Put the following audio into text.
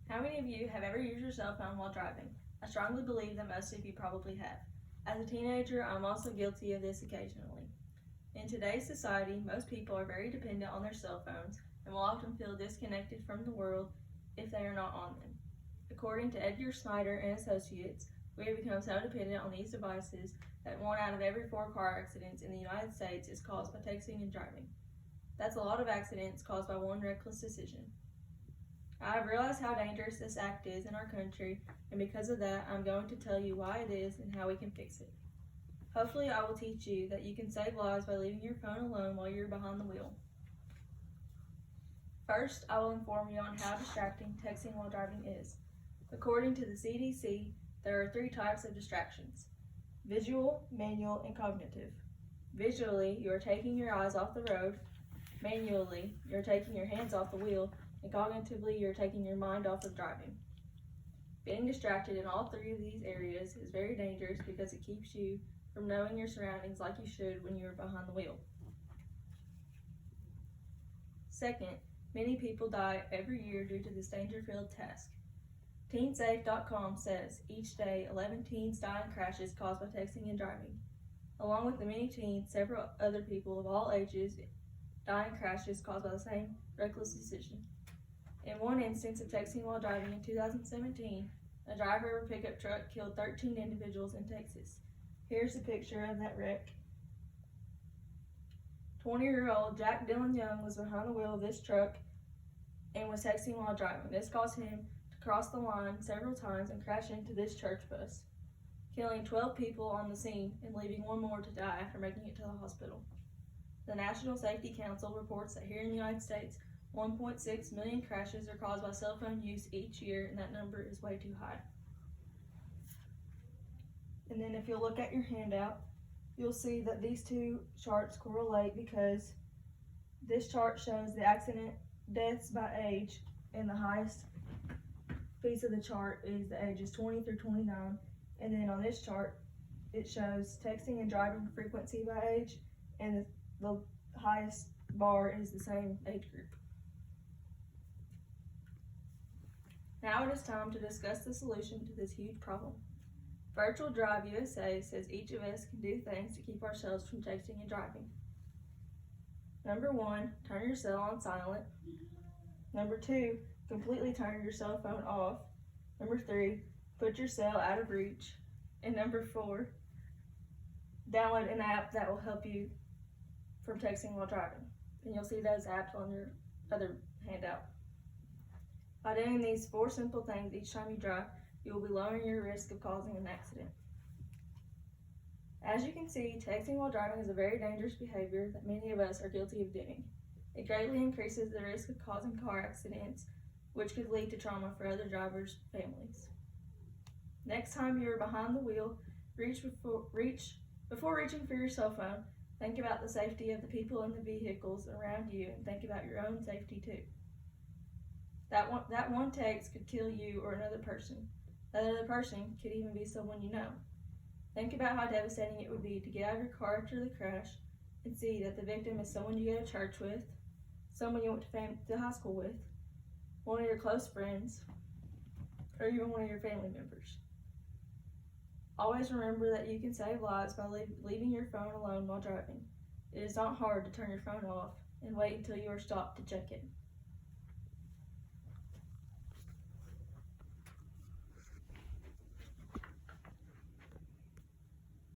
How many of you have ever used your cell phone while driving? I strongly believe that most of you probably have. As a teenager, I'm also guilty of this occasionally. In today's society, most people are very dependent on their cell phones and will often feel disconnected from the world if they are not on them. According to Edgar Snyder and Associates, we have become so dependent on these devices that 1 out of every 4 car accidents in the United States is caused by texting and driving. That's a lot of accidents caused by one reckless decision. I have realized how dangerous this act is in our country, and because of that, I'm going to tell you why it is and how we can fix it. Hopefully, I will teach you that you can save lives by leaving your phone alone while you're behind the wheel. First, I will inform you on how distracting texting while driving is. According to the CDC, there are 3 types of distractions: visual, manual, and cognitive. Visually, you are taking your eyes off the road. Manually, you're taking your hands off the wheel. And cognitively, you're taking your mind off of driving. Being distracted in all 3 of these areas is very dangerous because it keeps you from knowing your surroundings like you should when you're behind the wheel. Second, many people die every year due to this danger-filled task. TeenSafe.com says each day 11 teens die in crashes caused by texting and driving. Along with the many teens, several other people of all ages die in crashes caused by the same reckless decision. In one instance of texting while driving in 2017, a driver of a pickup truck killed 13 individuals in Texas. Here's a picture of that wreck. 20-year-old Jack Dylan Young was behind the wheel of this truck and was texting while driving. This caused him to cross the line several times and crash into this church bus, killing 12 people on the scene and leaving 1 more to die after making it to the hospital. The National Safety Council reports that here in the United States, 1.6 million crashes are caused by cell phone use each year, and that number is way too high. And then if you look at your handout, you'll see that these 2 charts correlate because this chart shows the accident deaths by age, and the highest piece of the chart is the ages 20 through 29. And then on this chart, it shows texting and driving frequency by age, and the highest bar is the same age group. Now it is time to discuss the solution to this huge problem. Virtual Drive USA says each of us can do things to keep ourselves from texting and driving. Number 1, turn your cell on silent. Number 2, completely turn your cell phone off. Number 3, put your cell out of reach. And number 4, download an app that will help you from texting while driving. And you'll see those apps on your other handout. By doing these 4 simple things each time you drive, you will be lowering your risk of causing an accident. As you can see, texting while driving is a very dangerous behavior that many of us are guilty of doing. It greatly increases the risk of causing car accidents, which could lead to trauma for other drivers' families. Next time you are behind the wheel, before reaching for your cell phone, think about the safety of the people in the vehicles around you and think about your own safety too. That one text could kill you or another person. That other person could even be someone you know. Think about how devastating it would be to get out of your car after the crash and see that the victim is someone you go to church with, someone you went to high school with, one of your close friends, or even one of your family members. Always remember that you can save lives by leaving your phone alone while driving. It is not hard to turn your phone off and wait until you are stopped to check it.